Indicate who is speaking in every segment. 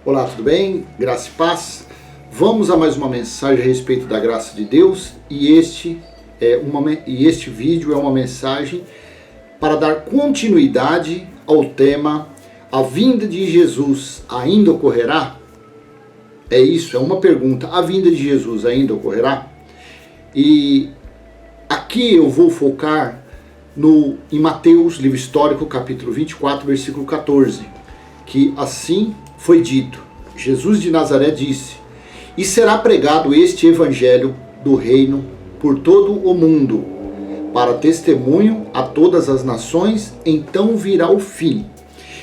Speaker 1: Olá, tudo bem? Graça e paz. Vamos a mais uma mensagem a respeito da graça de Deus e este vídeo é uma mensagem para dar continuidade ao tema A vinda de Jesus ainda ocorrerá? É isso, é uma pergunta. A vinda de Jesus ainda ocorrerá? E aqui eu vou focar em Mateus, livro histórico, capítulo 24, versículo 14, que assim foi dito. Jesus de Nazaré disse: "E será pregado este evangelho do reino por todo o mundo, para testemunho a todas as nações, então virá o fim."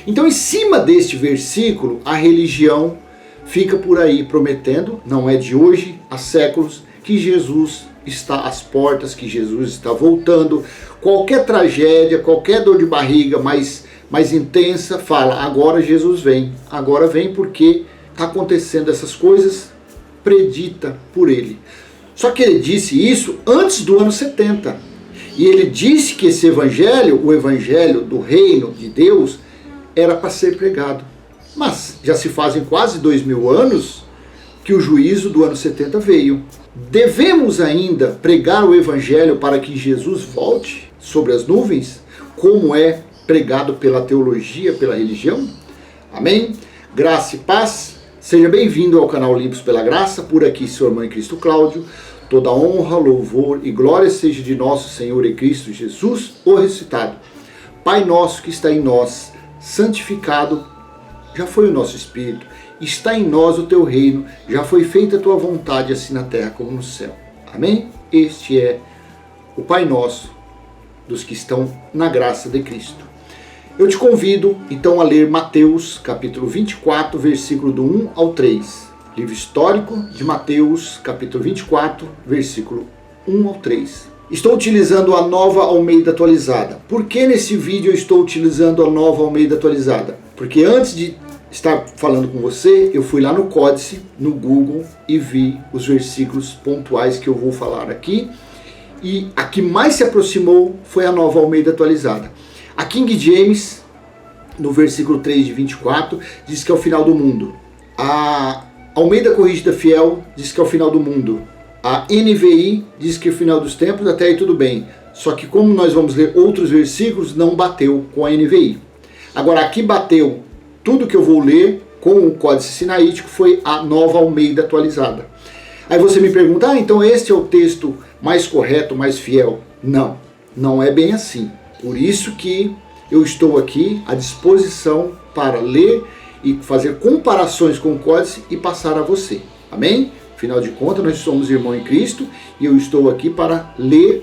Speaker 1: Então, em cima deste versículo, a religião fica por aí prometendo, não é de hoje, há séculos, que Jesus está às portas, que Jesus está voltando. Qualquer tragédia, qualquer dor de barriga mais intensa, fala: agora Jesus vem. Agora vem porque está acontecendo essas coisas predita por ele. Só que ele disse isso antes do ano 70. E ele disse que esse evangelho, o evangelho do reino de Deus, era para ser pregado. Mas já se fazem quase 2000 anos que o juízo do ano 70 veio. Devemos ainda pregar o evangelho para que Jesus volte sobre as nuvens, como é pregado pela teologia, pela religião? Amém? Graça e paz. Seja bem-vindo ao canal Limpos pela Graça. Por aqui, seu irmão em Cristo Cláudio. Toda honra, louvor e glória seja de nosso Senhor e Cristo Jesus, o ressuscitado. Pai nosso que está em nós, santificado já foi o nosso espírito. Está em nós o teu reino, já foi feita a tua vontade, assim na terra como no céu. Amém? Este é o Pai Nosso dos que estão na graça de Cristo. Eu te convido então a ler Mateus capítulo 24, versículo do 1 ao 3. Livro histórico de Mateus capítulo 24, versículo 1 ao 3. Estou utilizando a Nova Almeida Atualizada. Por que nesse vídeo eu estou utilizando a Nova Almeida Atualizada? Porque antes de estar falando com você, eu fui lá no Códice, no Google, e vi os versículos pontuais que eu vou falar aqui. E a que mais se aproximou foi a Nova Almeida Atualizada. A King James, no versículo 3 de 24, diz que é o final do mundo. A Almeida Corrigida Fiel diz que é o final do mundo. A NVI diz que é o final dos tempos, até aí tudo bem. Só que como nós vamos ler outros versículos, não bateu com a NVI. Agora aqui bateu tudo que eu vou ler com o Códice Sinaítico, foi a Nova Almeida Atualizada. Aí você me pergunta: então este é o texto mais correto, mais fiel? Não, não é bem assim. Por isso que eu estou aqui à disposição para ler e fazer comparações com o Códice e passar a você. Amém? Afinal de contas, nós somos irmãos em Cristo e eu estou aqui para ler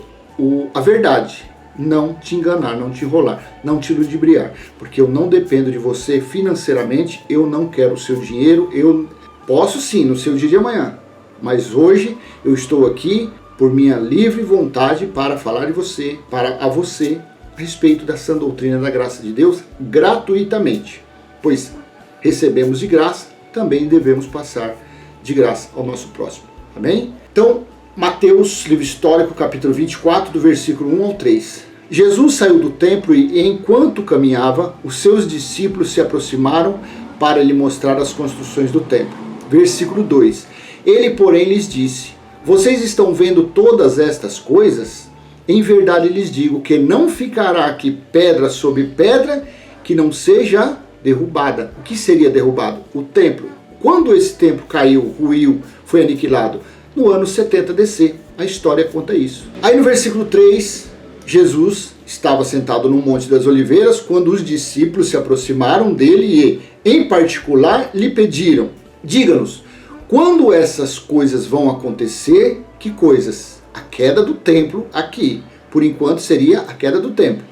Speaker 1: a verdade. Não te enganar, não te enrolar, não te ludibriar. Porque eu não dependo de você financeiramente, eu não quero o seu dinheiro. Eu posso sim, no seu dia de amanhã. Mas hoje eu estou aqui por minha livre vontade para falar a você a respeito da sã doutrina da graça de Deus gratuitamente. Pois recebemos de graça, também devemos passar de graça ao nosso próximo. Amém? Então, Mateus, livro histórico, capítulo 24, do versículo 1 ao 3. Jesus saiu do templo e, enquanto caminhava, os seus discípulos se aproximaram para lhe mostrar as construções do templo. Versículo 2. Ele, porém, lhes disse: "Vocês estão vendo todas estas coisas? Em verdade lhes digo que não ficará aqui pedra sobre pedra que não seja derrubada." O que seria derrubado? O templo. Quando esse templo caiu, ruiu, foi aniquilado? No ano 70 DC. A história conta isso. Aí no versículo 3, Jesus estava sentado no Monte das Oliveiras quando os discípulos se aproximaram dele e, em particular, lhe pediram: "Diga-nos, quando essas coisas vão acontecer?" Que coisas? A queda do templo aqui. Por enquanto seria a queda do templo.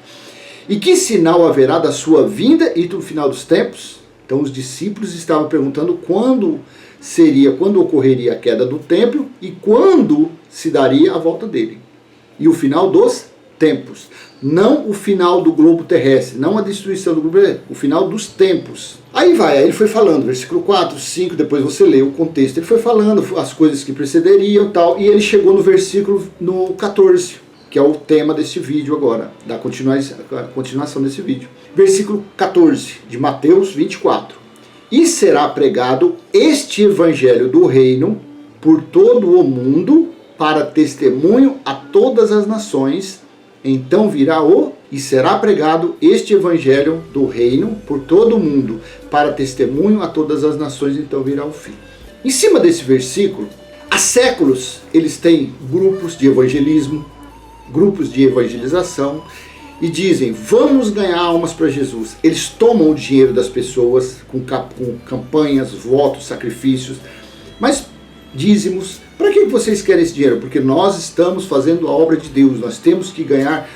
Speaker 1: "E que sinal haverá da sua vinda e do final dos tempos?" Então os discípulos estavam perguntando quando ocorreria a queda do templo e quando se daria a volta dele. E o final dos tempos. Não o final do globo terrestre, não a destruição do globo terrestre, o final dos tempos. Aí ele foi falando, versículo 4, 5, depois você lê o contexto. Ele foi falando as coisas que precederiam e tal, e ele chegou no versículo 14, que é o tema desse vídeo agora, da continuação desse vídeo. Versículo 14 de Mateus 24. E será pregado este evangelho do reino por todo o mundo para testemunho a todas as nações. Então virá e será pregado este evangelho do reino por todo o mundo para testemunho a todas as nações. Então virá o fim. Em cima desse versículo, há séculos eles têm grupos de evangelismo, grupos de evangelização, e dizem, vamos ganhar almas para Jesus. Eles tomam o dinheiro das pessoas com campanhas, votos, sacrifícios, mas dízimos. Para que vocês querem esse dinheiro? Porque nós estamos fazendo a obra de Deus, nós temos que ganhar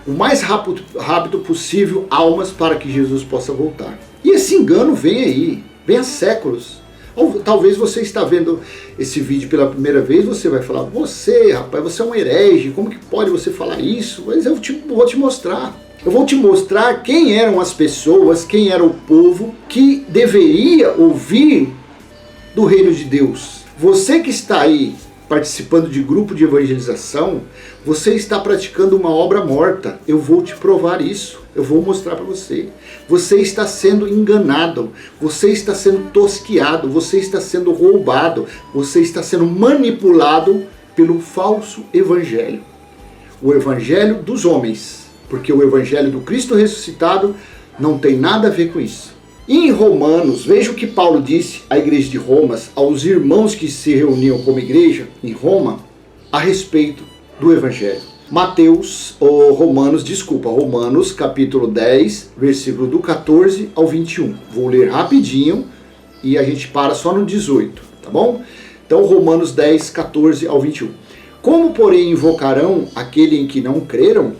Speaker 1: o mais rápido possível almas para que Jesus possa voltar. E esse engano vem aí, vem há séculos. Ou talvez você está vendo esse vídeo pela primeira vez, você vai falar, você é um herege, como que pode você falar isso? Mas eu vou te mostrar. Eu vou te mostrar quem eram as pessoas, quem era o povo que deveria ouvir do reino de Deus. Você que está aí participando de grupo de evangelização, você está praticando uma obra morta. Eu vou te provar isso. Eu vou mostrar para você. Você está sendo enganado. Você está sendo tosqueado. Você está sendo roubado. Você está sendo manipulado pelo falso evangelho. O evangelho dos homens. Porque o evangelho do Cristo ressuscitado não tem nada a ver com isso. E em Romanos, veja o que Paulo disse à igreja de Roma, aos irmãos que se reuniam como igreja em Roma, a respeito do evangelho. Romanos capítulo 10, versículo do 14 ao 21. Vou ler rapidinho e a gente para só no 18, tá bom? Então Romanos 10, 14 ao 21. Como, porém, invocarão aquele em que não creram?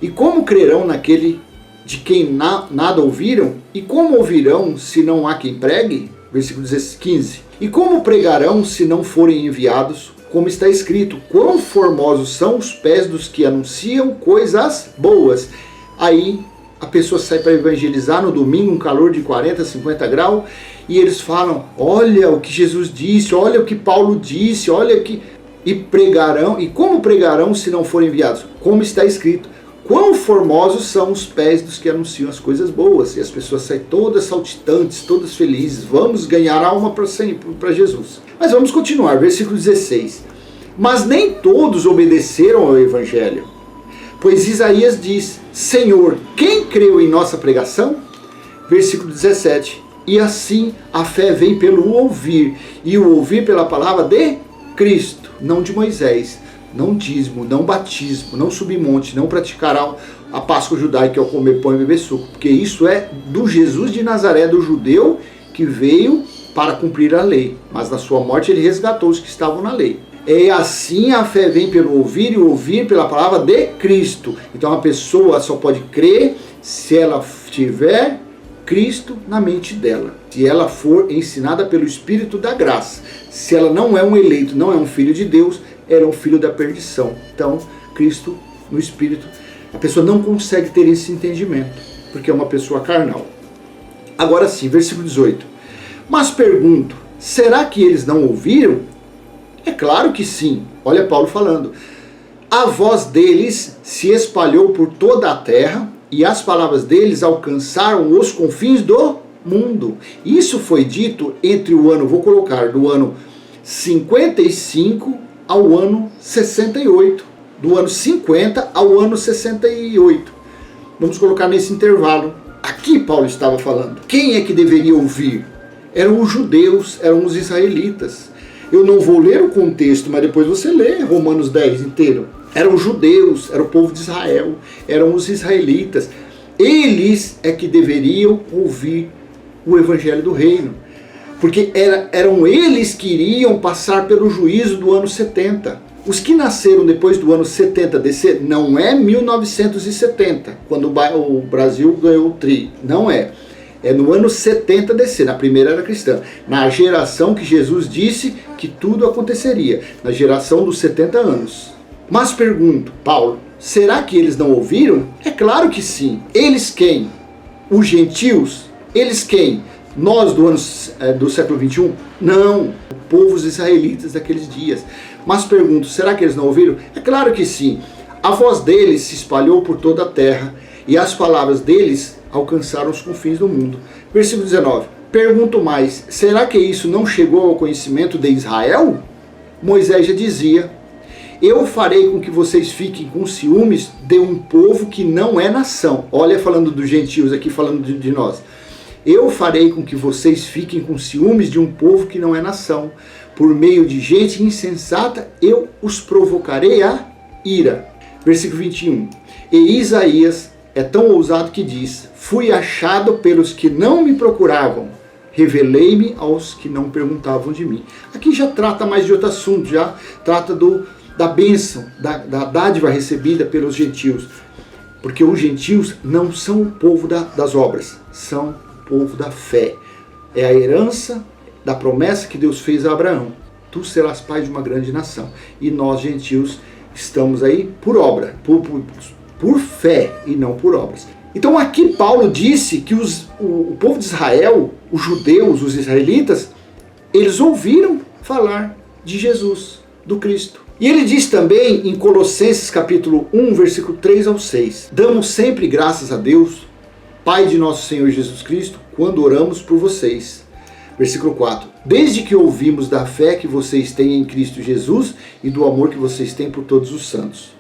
Speaker 1: E como crerão naquele de quem nada ouviram? E como ouvirão se não há quem pregue? Versículo 15. E como pregarão se não forem enviados? Como está escrito, quão formosos são os pés dos que anunciam coisas boas. Aí a pessoa sai para evangelizar no domingo, um calor de 40, 50 graus, e eles falam, olha o que Jesus disse, olha o que Paulo disse, olha que... E pregarão, e como pregarão se não forem enviados? Como está escrito, quão formosos são os pés dos que anunciam as coisas boas. E as pessoas saem todas saltitantes, todas felizes. Vamos ganhar alma para Jesus. Mas vamos continuar, versículo 16. Mas nem todos obedeceram ao evangelho. Pois Isaías diz, Senhor, quem creu em nossa pregação? Versículo 17. E assim a fé vem pelo ouvir, e o ouvir pela palavra de Cristo, não de Moisés. Não dízimo, não batismo, não subir monte, não praticar a Páscoa judaica, que é o comer pão e beber suco. Porque isso é do Jesus de Nazaré, do judeu que veio para cumprir a lei. Mas na sua morte ele resgatou os que estavam na lei. E assim a fé vem pelo ouvir e ouvir pela palavra de Cristo. Então a pessoa só pode crer se ela tiver Cristo na mente dela. Se ela for ensinada pelo Espírito da graça. Se ela não é um eleito, não é um filho de Deus, era um filho da perdição. Então, Cristo no Espírito, a pessoa não consegue ter esse entendimento, porque é uma pessoa carnal. Agora sim, versículo 18. Mas pergunto, será que eles não ouviram? É claro que sim. Olha Paulo falando. A voz deles se espalhou por toda a terra, e as palavras deles alcançaram os confins do mundo. Isso foi dito entre o ano, vou colocar, do ano 55 ao ano 68, do ano 50 ao ano 68. Vamos colocar nesse intervalo. Aqui Paulo estava falando. Quem é que deveria ouvir? Eram os judeus, eram os israelitas. Eu não vou ler o contexto, mas depois você lê Romanos 10 inteiro. Eram os judeus, era o povo de Israel, eram os israelitas. Eles é que deveriam ouvir o evangelho do reino. Porque eram eles que iriam passar pelo juízo do ano 70. Os que nasceram depois do ano 70 DC, não é 1970, quando o Brasil ganhou o tri. Não é. É no ano 70 DC, na primeira era cristã. Na geração que Jesus disse que tudo aconteceria. Na geração dos 70 anos. Mas pergunto, Paulo, será que eles não ouviram? É claro que sim. Eles quem? Os gentios? Eles quem? Nós do século 21? Não, o povo os israelitas daqueles dias. Mas pergunto, será que eles não ouviram? É claro que sim. A voz deles se espalhou por toda a terra e as palavras deles alcançaram os confins do mundo. Versículo 19. Pergunto mais, será que isso não chegou ao conhecimento de Israel? Moisés já dizia, eu farei com que vocês fiquem com ciúmes de um povo que não é nação. Olha, falando dos gentios aqui, falando de nós. Eu farei com que vocês fiquem com ciúmes de um povo que não é nação. Por meio de gente insensata, eu os provocarei a ira. Versículo 21. E Isaías é tão ousado que diz, fui achado pelos que não me procuravam, revelei-me aos que não perguntavam de mim. Aqui já trata mais de outro assunto, já trata da bênção, da dádiva recebida pelos gentios. Porque os gentios não são o povo das obras, são o povo da fé. É a herança da promessa que Deus fez a Abraão. Tu serás pai de uma grande nação. E nós, gentios, estamos aí por obra, por fé e não por obras. Então aqui Paulo disse que o povo de Israel, os judeus, os israelitas, eles ouviram falar de Jesus, do Cristo. E ele diz também em Colossenses capítulo 1, versículo 3 ao 6, damos sempre graças a Deus, Pai de nosso Senhor Jesus Cristo, quando oramos por vocês. Versículo 4, desde que ouvimos da fé que vocês têm em Cristo Jesus e do amor que vocês têm por todos os santos.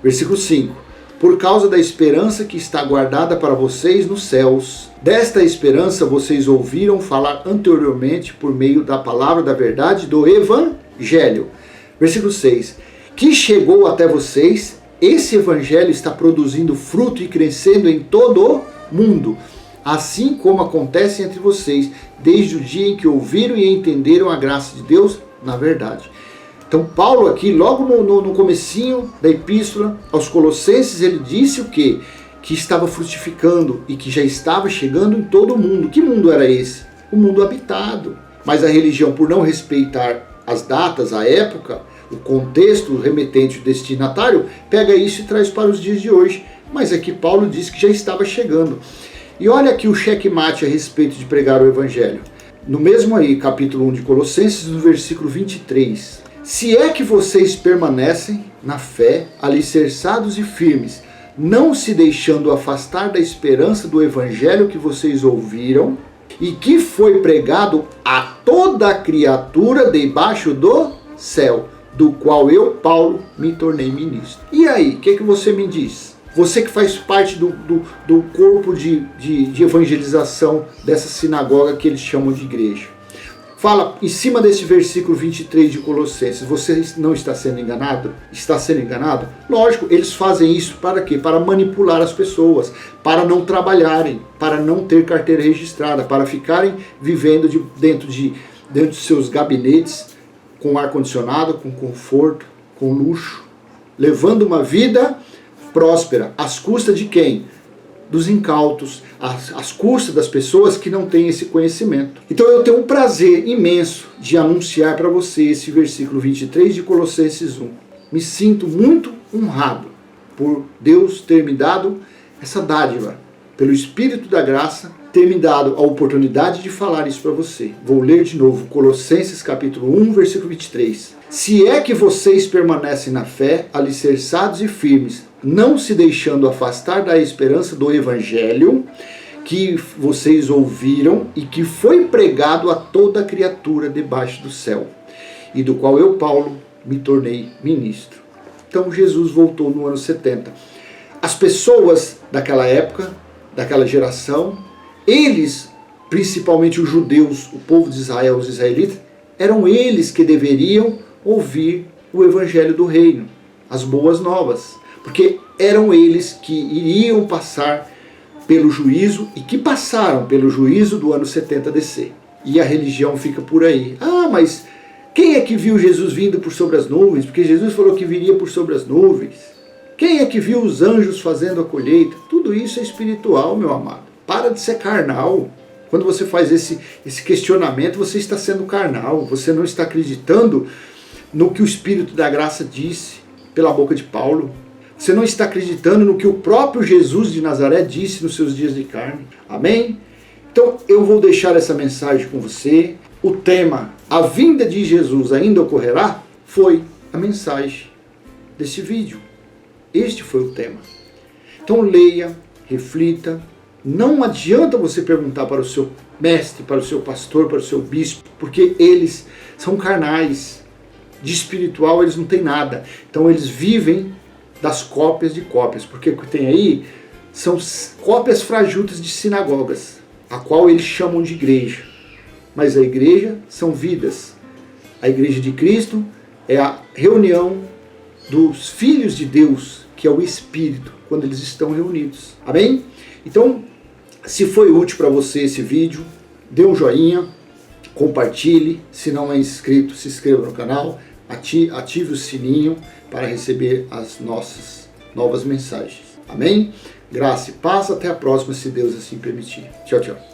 Speaker 1: Versículo 5, por causa da esperança que está guardada para vocês nos céus. Desta esperança vocês ouviram falar anteriormente por meio da palavra da verdade do Evangelho. Versículo 6, que chegou até vocês, esse Evangelho está produzindo fruto e crescendo em todo o mundo, assim como acontece entre vocês, desde o dia em que ouviram e entenderam a graça de Deus na verdade. Então Paulo aqui, logo no comecinho da epístola aos Colossenses, ele disse o quê? Que estava frutificando e que já estava chegando em todo o mundo. Que mundo era esse? O mundo habitado. Mas a religião, por não respeitar as datas, a época, o contexto, o remetente, o destinatário, pega isso e traz para os dias de hoje. Mas aqui Paulo diz que já estava chegando. E olha aqui o checkmate a respeito de pregar o Evangelho. No mesmo aí, capítulo 1 de Colossenses, no versículo 23. Se é que vocês permanecem na fé, alicerçados e firmes, não se deixando afastar da esperança do Evangelho que vocês ouviram e que foi pregado a toda a criatura debaixo do céu, do qual eu, Paulo, me tornei ministro. E aí, o que você me diz? Você que faz parte do corpo de evangelização dessa sinagoga que eles chamam de igreja. Fala, em cima desse versículo 23 de Colossenses, você não está sendo enganado? Está sendo enganado? Lógico, eles fazem isso para quê? Para manipular as pessoas, para não trabalharem, para não ter carteira registrada, para ficarem vivendo dentro de seus gabinetes, com ar-condicionado, com conforto, com luxo, levando uma vida próspera, às custas de quem? Dos incautos, às custas das pessoas que não têm esse conhecimento. Então eu tenho um prazer imenso de anunciar para você esse versículo 23 de Colossenses 1. Me sinto muito honrado por Deus ter me dado essa dádiva, pelo Espírito da graça, ter me dado a oportunidade de falar isso para você. Vou ler de novo Colossenses capítulo 1, versículo 23. Se é que vocês permanecem na fé, alicerçados e firmes, não se deixando afastar da esperança do Evangelho que vocês ouviram e que foi pregado a toda criatura debaixo do céu, e do qual eu, Paulo, me tornei ministro. Então Jesus voltou no ano 70. As pessoas daquela época, daquela geração, eles, principalmente os judeus, o povo de Israel, os israelitas, eram eles que deveriam ouvir o Evangelho do Reino, as boas novas. Porque eram eles que iriam passar pelo juízo e que passaram pelo juízo do ano 70 DC. E a religião fica por aí. Ah, mas quem é que viu Jesus vindo por sobre as nuvens? Porque Jesus falou que viria por sobre as nuvens. Quem é que viu os anjos fazendo a colheita? Tudo isso é espiritual, meu amado. Para de ser carnal. Quando você faz esse questionamento, você está sendo carnal. Você não está acreditando no que o Espírito da graça disse pela boca de Paulo. Você não está acreditando no que o próprio Jesus de Nazaré disse nos seus dias de carne. Amém? Então eu vou deixar essa mensagem com você. O tema, a vinda de Jesus ainda ocorrerá, foi a mensagem desse vídeo. Este foi o tema. Então leia, reflita, Não adianta você perguntar para o seu mestre, para o seu pastor, para o seu bispo, porque eles são carnais. De espiritual eles não têm nada. Então eles vivem das cópias de cópias. Porque o que tem aí são cópias frajutas de sinagogas, a qual eles chamam de igreja. Mas a igreja são vidas. A igreja de Cristo é a reunião dos filhos de Deus, que é o Espírito, quando eles estão reunidos. Amém? Então, se foi útil para você esse vídeo, dê um joinha, compartilhe. Se não é inscrito, se inscreva no canal, ative o sininho para receber as nossas novas mensagens. Amém? Graça e paz, até a próxima, se Deus assim permitir. Tchau, tchau.